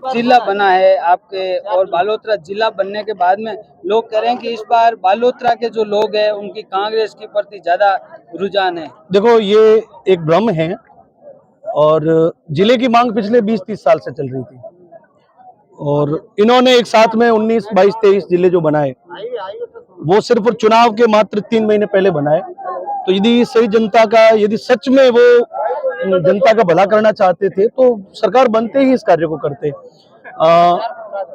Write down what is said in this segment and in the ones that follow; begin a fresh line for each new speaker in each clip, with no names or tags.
जिला बना है आपके, और बालोतरा जिला बनने के बाद में लोग कह रहे हैं कि इस बार बालोतरा के जो लोग हैं उनकी कांग्रेस के प्रति ज्यादा रुझान है।
देखो, ये एक भ्रम है और जिले की मांग पिछले 20-30 साल से चल रही थी और इन्होंने एक साथ में 19, 22, 23 जिले जो बनाए वो सिर्फ चुनाव के मात्र 3 महीने पहले बनाए। तो यदि सही जनता का, यदि सच में वो जनता का भला करना चाहते थे तो सरकार बनते ही इस कार्य को करते।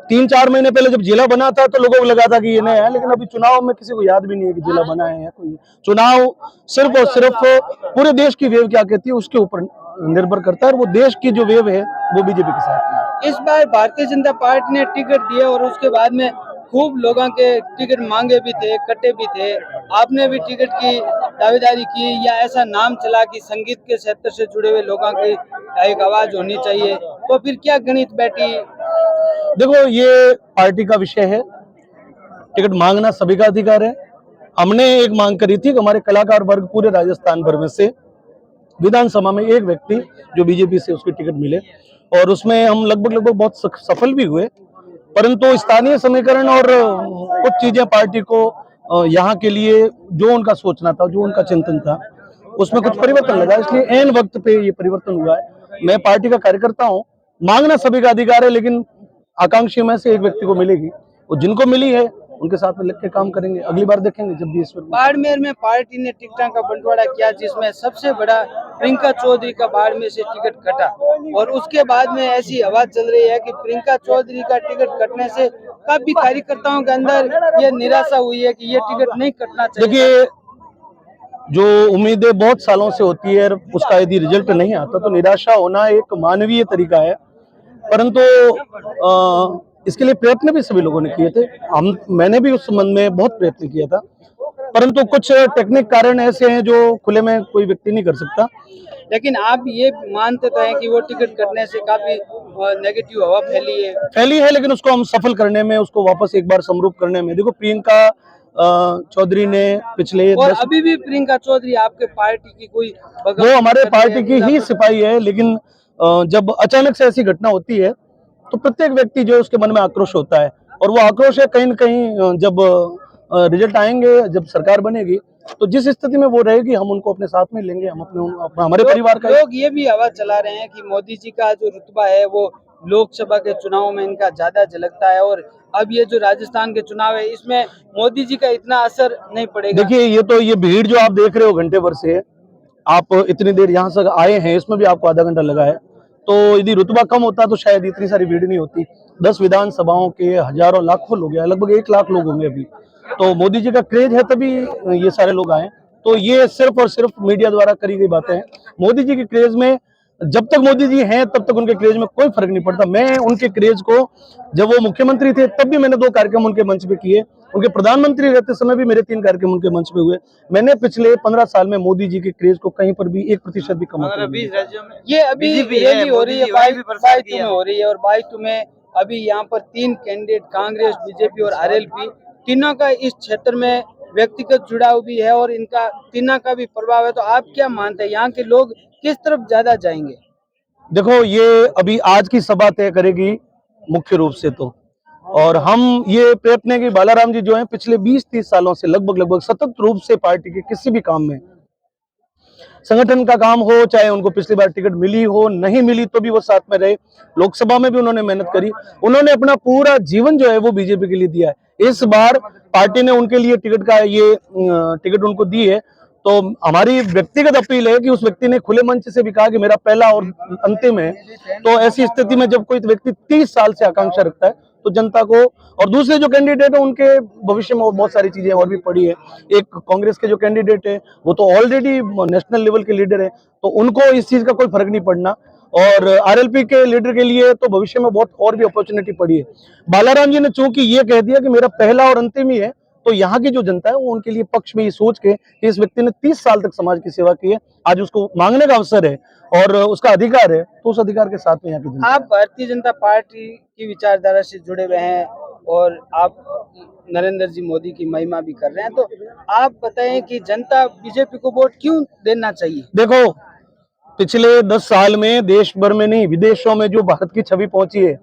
3-4 महीने पहले जब जिला बना था तो लोगों को लगा था कि ये नया है, लेकिन अभी चुनाव में किसी को याद भी नहीं है कि जिला बना है या कोई। चुनाव सिर्फ और सिर्फ पूरे देश की वेव क्या कहती है उसके ऊपर निर्भर करता है और वो देश की जो वेव है वो बीजेपी के साथ है।
इस बार भारतीय जनता पार्टी ने टिकट दिया और उसके बाद में खूब लोगों के टिकट मांगे भी थे, कटे भी थे। आपने भी टिकट की दावेदारी की, या ऐसा नाम चला कि संगीत के क्षेत्र से जुड़े हुए लोगों की एक आवाज होनी चाहिए, तो फिर क्या गणित बैठी?
देखो, ये पार्टी का विषय है, टिकट मांगना सभी का अधिकार है। हमने एक मांग करी थी कि हमारे कलाकार वर्ग पूरे राजस्थान भर में से विधानसभा में एक व्यक्ति जो बीजेपी से उसकी टिकट मिले और उसमें हम लगभग बहुत सफल भी हुए, परंतु स्थानीय समीकरण और कुछ चीजें पार्टी को यहाँ के लिए जो उनका सोचना था, जो उनका चिंतन था, उसमें कुछ परिवर्तन लगा, इसलिए ऐन वक्त पे ये परिवर्तन हुआ है। मैं पार्टी का कार्यकर्ता हूँ, मांगना सभी का अधिकार है, लेकिन आकांक्षी में से एक व्यक्ति को मिलेगी, वो जिनको मिली है उनके साथ में लग के काम करेंगे। अगली बार देखेंगे जब भी ईश्वर।
बाड़मेर में पार्टी ने टिकटों का बंटवारा किया, जिसमें सबसे बड़ा प्रियंका चौधरी का बाड़मेर से टिकट कटा, और उसके बाद में ऐसी आवाज चल रही है कि प्रियंका चौधरी का टिकट कटने से काफी कार्यकर्ताओं के अंदर ये निराशा हुई है कि ये टिकट नहीं कटना चाहिए।
देखिए, जो उम्मीदें बहुत सालों से होती है उसका यदि रिजल्ट नहीं आता तो निराशा होना एक मानवीय तरीका है, परंतु इसके लिए प्रयत्न भी सभी लोगों ने किए थे। मैंने भी उस संबंध में बहुत प्रयत्न किया था, परंतु कुछ टेक्निक कारण ऐसे हैं जो खुले में कोई व्यक्ति नहीं कर सकता।
लेकिन आप ये मानते तो हैं कि वो टिकट कटने से काफी नेगेटिव हवा फैली है,
लेकिन उसको हम सफल करने में, उसको वापस एक बार समरूप करने में, देखो प्रियंका चौधरी ने पिछले
और अभी भी प्रियंका चौधरी आपके पार्टी की कोई
वो हमारे पार्टी की ही सिपाही है, लेकिन जब अचानक से ऐसी घटना होती है तो प्रत्येक व्यक्ति जो उसके मन में आक्रोश होता है, और वो आक्रोश है कहीं न कहीं जब रिजल्ट आएंगे, जब सरकार बनेगी तो जिस स्थिति में वो रहेगी हम उनको अपने साथ में लेंगे, हम अपने हमारे परिवार का।
लोग ये भी आवाज चला रहे हैं कि मोदी जी का जो रुतबा है वो लोकसभा के चुनाव में इनका ज्यादा झलकता है, और अब ये जो राजस्थान के चुनाव है इसमें मोदी जी का इतना असर नहीं पड़ेगा।
देखिए, ये भीड़ जो आप देख रहे हो घंटे भर से, आप इतनी देर यहाँ से आए हैं, इसमें भी आपको आधा घंटा लगा है, तो यदि रुतबा कम होता तो शायद इतनी सारी भीड़ नहीं होती। 10 विधानसभाओं के हजारों लाखों लोग हैं, लगभग 1 लाख लोग होंगे अभी, तो मोदी जी का क्रेज है तभी ये सारे लोग आए। तो ये सिर्फ और सिर्फ मीडिया द्वारा करी गई बातें हैं। मोदी जी के क्रेज में, जब तक मोदी जी हैं तब तक उनके क्रेज में कोई फर्क नहीं पड़ता। मैं उनके क्रेज को, जब वो मुख्यमंत्री थे तब भी मैंने 2 कार्यक्रम उनके मंच पे किए, उनके प्रधानमंत्री रहते समय भी मेरे 3 कार्यक्रम उनके मंच पे हुए। मैंने पिछले 15 साल में मोदी जी के क्रेज को कहीं पर भी 1% भी कम नहीं किया।
ये अभी रैली हो रही है, 22 में हो रही है, और 22 में अभी यहाँ पर 3 कैंडिडेट, कांग्रेस, बीजेपी और आरएलपी, तीनों का इस क्षेत्र में व्यक्तिगत जुड़ाव भी है और इनका तीनों का भी प्रभाव है। तो आप क्या मानते हैं, यहाँ के लोग किस तरफ ज्यादा जाएंगे?
देखो, ये अभी आज की सभा तय करेगी मुख्य रूप से तो, और हम ये प्रयत्न है कि बालाराम जी जो हैं पिछले 20-30 सालों से लगभग सतत रूप से पार्टी के किसी भी काम में, संगठन का काम हो, चाहे उनको पिछली बार टिकट मिली हो, नहीं मिली तो भी वो साथ में रहे। लोकसभा में भी उन्होंने मेहनत करी, उन्होंने अपना पूरा जीवन जो है वो बीजेपी के लिए दिया है। इस बार पार्टी ने उनके लिए टिकट उनको दी है, तो हमारी व्यक्तिगत अपील है कि उस व्यक्ति ने खुले मंच से भी कहा कि मेरा पहला और अंतिम है। तो ऐसी स्थिति में जब कोई व्यक्ति 30 साल से आकांक्षा रखता है तो जनता को, और दूसरे जो कैंडिडेट है उनके भविष्य में बहुत सारी चीजें और भी पड़ी है। एक कांग्रेस के जो कैंडिडेट है वो तो ऑलरेडी नेशनल लेवल के लीडर है, तो उनको इस चीज का कोई फर्क नहीं पड़ना, और आरएलपी के लीडर के लिए तो भविष्य में बहुत और भी अपॉर्चुनिटी पड़ी है। बालाराम जी ने चूंकि ये कह दिया कि मेरा पहला और अंतिम ही है, तो यहाँ की जो जनता है वो उनके लिए पक्ष में ये सोच के कि इस व्यक्ति ने 30 साल तक समाज की सेवा की है, आज उसको मांगने का अवसर है और उसका अधिकार है, तो उस अधिकार के साथ में यहाँ की जनता।
आप भारतीय जनता पार्टी की विचारधारा से जुड़े हुए हैं और आप नरेंद्र जी मोदी की महिमा भी कर रहे हैं, तो आप बताएं कि जनता बीजेपी को वोट क्यों देना चाहिए?
देखो, पिछले 10 साल में देश भर में नहीं, विदेशों में जो भारत की छवि पहुंची है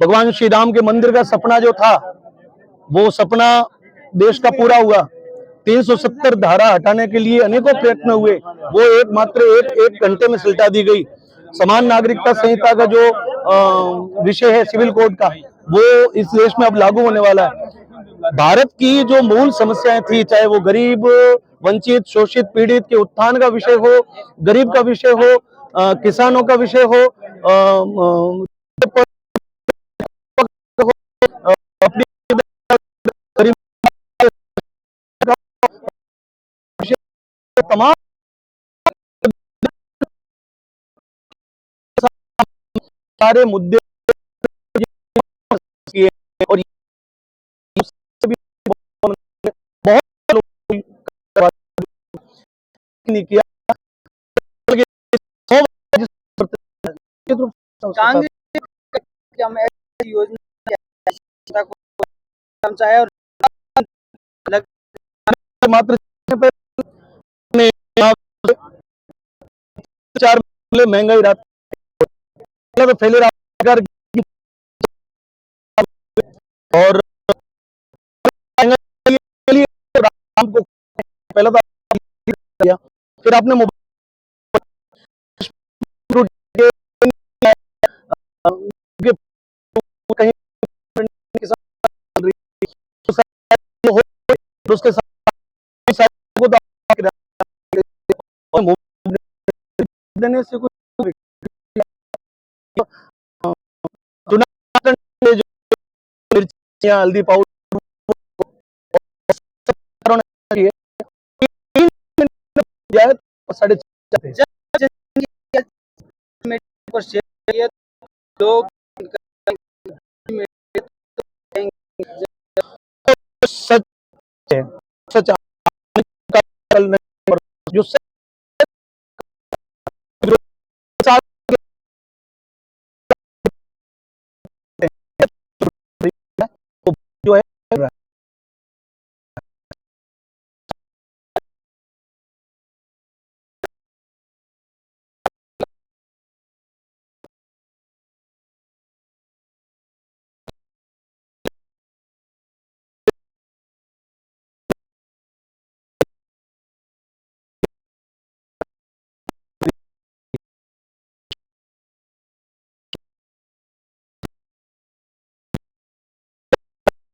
भगवान श्री राम के मंदिर का सपना जो था वो सपना देश का पूरा हुआ। 370 धारा हटाने के लिए अनेकों प्रयत्न हुए, वो मात्र एक घंटे में सुलटा दी गई। समान नागरिकता संहिता का जो विषय है सिविल कोड का, वो इस देश में अब लागू होने वाला है। भारत की जो मूल समस्याएं थी, चाहे वो गरीब, वंचित, शोषित, पीड़ित के उत्थान का विषय हो, गरीब का विषय हो, किसानों का विषय हो, अपनी तमाम सारे मुद्दे किए और बहुत लोग नहीं किया।
कांग्रेस कि हम ऐसी योजना को चाहे और
मात्र चार महंगाई रात तो फैले रहा और राम को पहले तो फिर आपने कहीं उसके साथ देने से कुछ मिर्चियाँ, हल्दी पाउडर साढ़े
लोग
सच है, सच जो सच जो है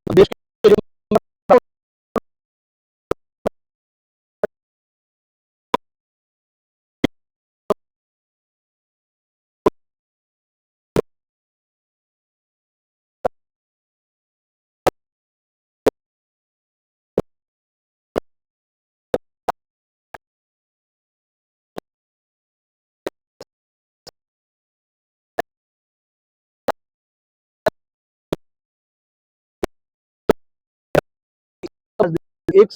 देश एक